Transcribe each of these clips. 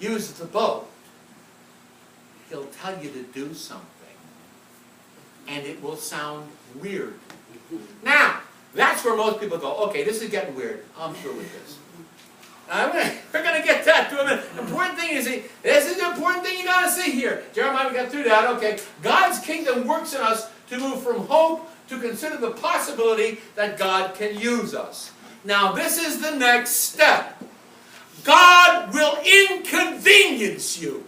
uses the boat, he'll tell you to do something. And it will sound weird. Now, that's where most people go, okay, this is getting weird. I'm through with this. We're going to get that to a minute. The important thing is, this is the important thing you got to see here. Jeremiah, we got through that. Okay, God's kingdom works in us to move from hope to consider the possibility that God can use us. Now, this is the next step. God will inconvenience you.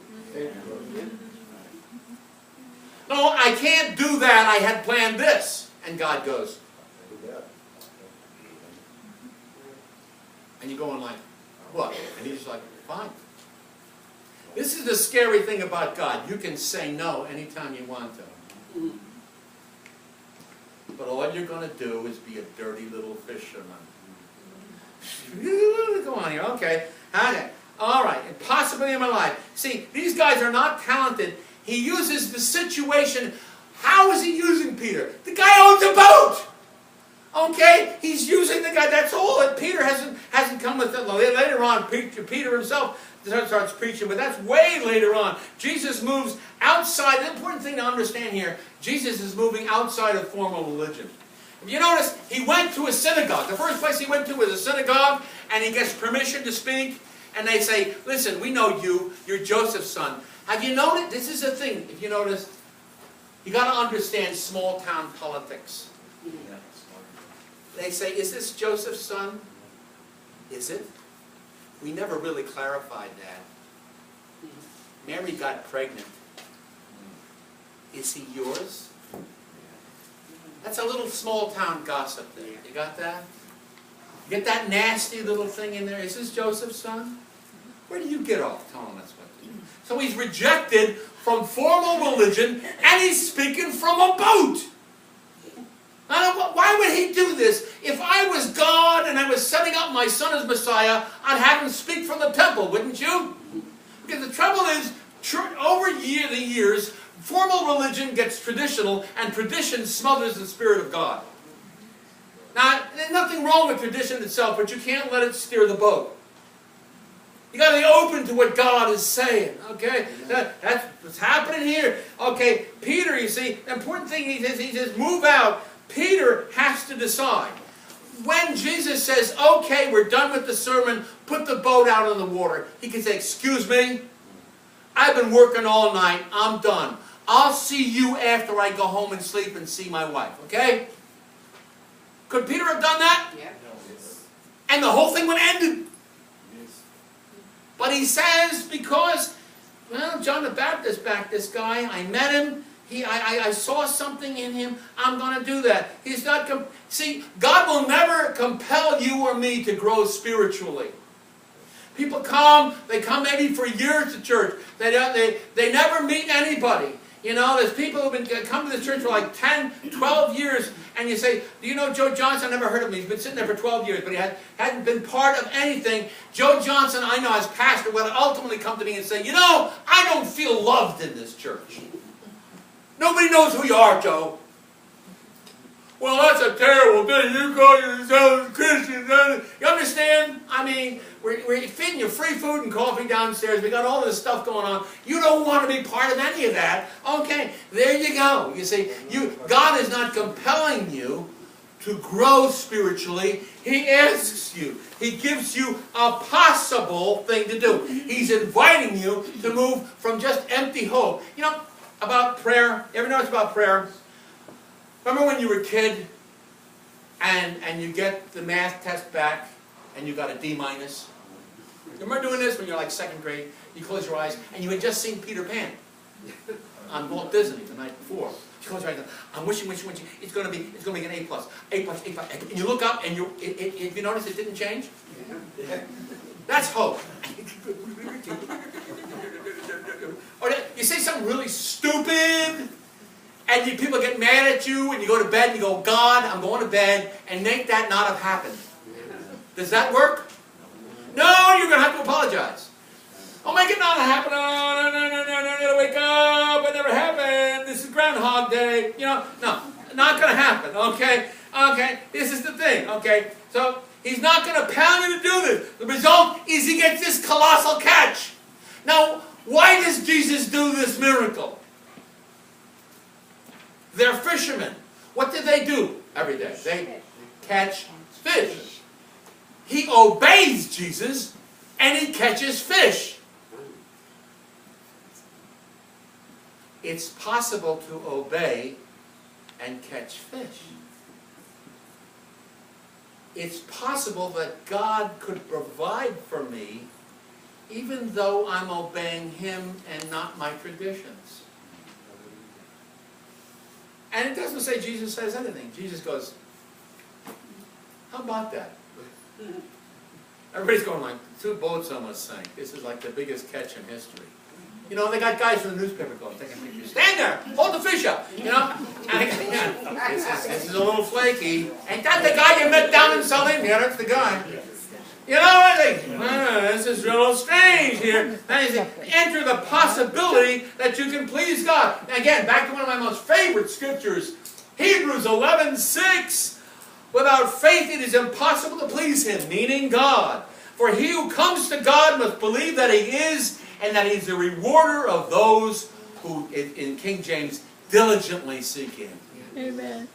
No, I can't do that. I had planned this. And God goes. And you're going like, what? And he's like, fine. This is the scary thing about God. You can say no anytime you want to. But all you're going to do is be a dirty little fisherman. Go on here. Okay. All right. Possibility in my life. See, these guys are not talented. He uses the situation. How is he using Peter? The guy owns a boat. Okay? He's using the guy. That's all. And Peter hasn't come with it. Later on, Peter himself starts preaching, but that's way later on. Jesus moves outside. The important thing to understand here, Jesus is moving outside of formal religion. If you notice, he went to a synagogue. The first place he went to was a synagogue, and he gets permission to speak, and they say, listen, we know you. You're Joseph's son. Have you noticed? This is the thing. If you notice, you got to understand small town politics. They say, is this Joseph's son? Is it? We never really clarified that. Mary got pregnant. Is he yours? That's a little small town gossip there. You got that? You get that nasty little thing in there. Is this Joseph's son? Where do you get off telling us what to do? So he's rejected from formal religion, and he's speaking from a boat. Why would he do this? If I was God and I was setting up my son as Messiah, I'd have him speak from the temple, wouldn't you? Because the trouble is, over the years, formal religion gets traditional, and tradition smothers the Spirit of God. Now, there's nothing wrong with tradition itself, but you can't let it steer the boat. You got to be open to what God is saying, okay? That's what's happening here. Okay, Peter, you see, the important thing he says, move out. Peter has to decide. When Jesus says, okay, we're done with the sermon, put the boat out on the water, he can say, excuse me, I've been working all night, I'm done. I'll see you after I go home and sleep and see my wife, okay? Could Peter have done that? Yeah. And the whole thing would have ended. But he says, because, well, John the Baptist backed this guy, I met him, I saw something in him, I'm going to do that. He's not, see, God will never compel you or me to grow spiritually. People come, they come maybe for years to church, they never meet anybody. You know, there's people who've been come to the church for like 10, 12 years, and you say, do you know Joe Johnson? I never heard of him. He's been sitting there for 12 years, but he hadn't been part of anything. Joe Johnson, I know as pastor, will ultimately come to me and say, you know, I don't feel loved in this church. Nobody knows who you are, Joe. Well, that's a terrible thing. You call yourself Christian. You understand? I mean, we're feeding you free food and coffee downstairs. We got all this stuff going on. You don't want to be part of any of that. Okay, there you go. You see, God is not compelling you to grow spiritually. He asks you. He gives you a possible thing to do. He's inviting you to move from just empty hope. You know, about prayer. You ever notice about prayer? Remember when you were a kid and you get the math test back and you got a D-? You remember doing this when you're like second grade? You close your eyes and you had just seen Peter Pan on Walt Disney the night before. You close your eyes and I'm wishing. It's going to be an A+. A+. And you look up and if you notice it didn't change? That's hope. Or you say something really stupid, and people get mad at you, and you go to bed and you go, God, I'm going to bed, and make that not have happened. Does that work? No, you're going to have to apologize. Oh, make it not happen. Oh, no, I gotta wake up. It never happened. This is Groundhog Day. You know, no, not going to happen. Okay, this is the thing. Okay, so he's not going to pound you to do this. The result is he gets this colossal catch. Now, why does Jesus do this miracle? They're fishermen. What did they do every day? They catch fish. He obeys Jesus, and he catches fish. It's possible to obey and catch fish. It's possible that God could provide for me even though I'm obeying Him and not my traditions. And it doesn't say Jesus says anything. Jesus goes, how about that? Everybody's going like, 2 boats almost sank. This is like the biggest catch in history. You know, they got guys from the newspaper going, taking pictures. Stand there! Hold the fish up! You know? And this is a little flaky. Ain't that the guy you met down in Saline? Yeah, that's the guy. You know, I think, this is real strange here. And enter the possibility that you can please God. Again, back to one of my most favorite scriptures, Hebrews 11:6. Without faith it is impossible to please Him, meaning God. For he who comes to God must believe that He is, and that He's the rewarder of those who, in King James, diligently seek Him. Amen.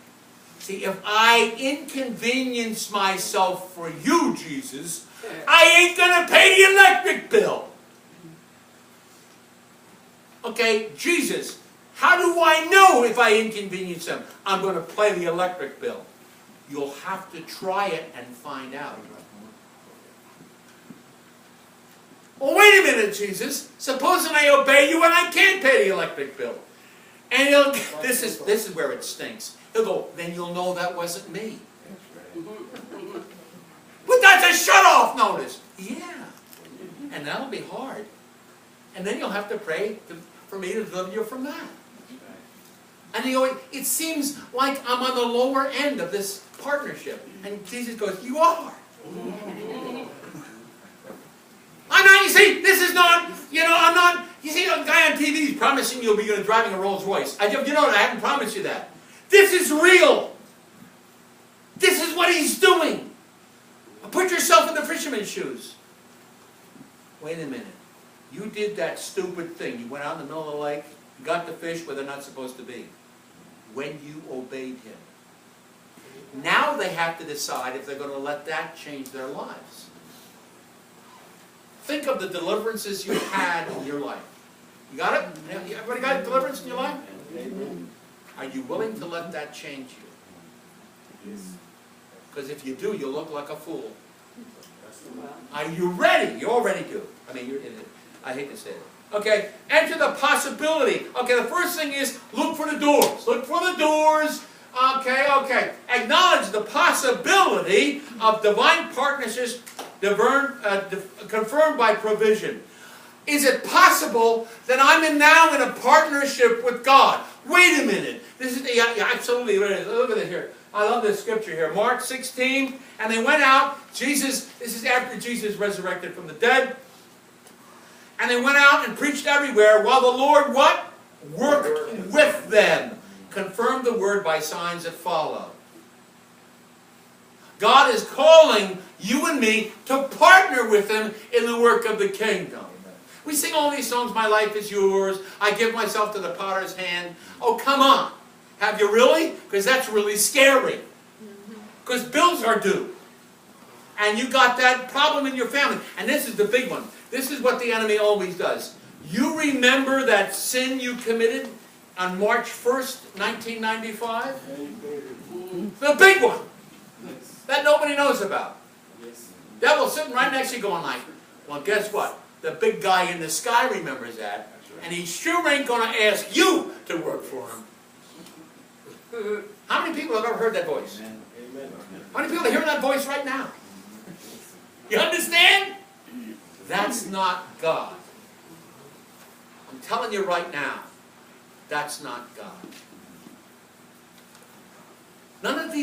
See, if I inconvenience myself for you, Jesus, I ain't going to pay the electric bill. Okay, Jesus, how do I know if I inconvenience Him? I'm going to pay the electric bill. You'll have to try it and find out. Well, wait a minute, Jesus. Supposing I obey you and I can't pay the electric bill. And he'll, this is where it stinks. He'll go, then you'll know that wasn't me. But that's a shut-off notice. Yeah. And that'll be hard. And then you'll have to pray for me to deliver you from that. And you know, it seems like I'm on the lower end of this partnership. And Jesus goes, you are. I'm not, you see, this is not, you know, I'm not, you see, a guy on TV is promising you'll be driving a Rolls Royce. You know, I haven't promised you that. This is real. This is what He's doing. Put yourself in the fisherman's shoes. Wait a minute. You did that stupid thing. You went out in the middle of the lake, you got the fish where they're not supposed to be. When you obeyed Him. Now they have to decide if they're going to let that change their lives. Think of the deliverances you had in your life. You got it? Everybody got deliverance in your life? Are you willing to let that change you? Because if you do, you'll look like a fool. Are you ready? You already do. I mean, I hate to say it. Okay, enter the possibility. Okay, the first thing is look for the doors. Look for the doors. Okay. Acknowledge the possibility of divine partnerships confirmed by provision. Is it possible that I'm now in a partnership with God? Wait a minute. This is absolutely. Look at it here. I love this scripture here. Mark 16. And they went out. Jesus. This is after Jesus resurrected from the dead. And they went out and preached everywhere while the Lord what? Worked with them. Confirmed the word by signs that follow. God is calling you and me to partner with Him in the work of the kingdom. We sing all these songs, my life is yours, I give myself to the potter's hand. Oh, come on. Have you really? Because that's really scary. Because bills are due. And you got that problem in your family. And this is the big one. This is what the enemy always does. You remember that sin you committed on March 1st, 1995? The big one. That nobody knows about. Devil's sitting right next to you going like, well, guess what? The big guy in the sky remembers that. And he sure ain't going to ask you to work for him. How many people have ever heard that voice? How many people are hearing that voice right now? You understand? That's not God. I'm telling you right now, that's not God. None of these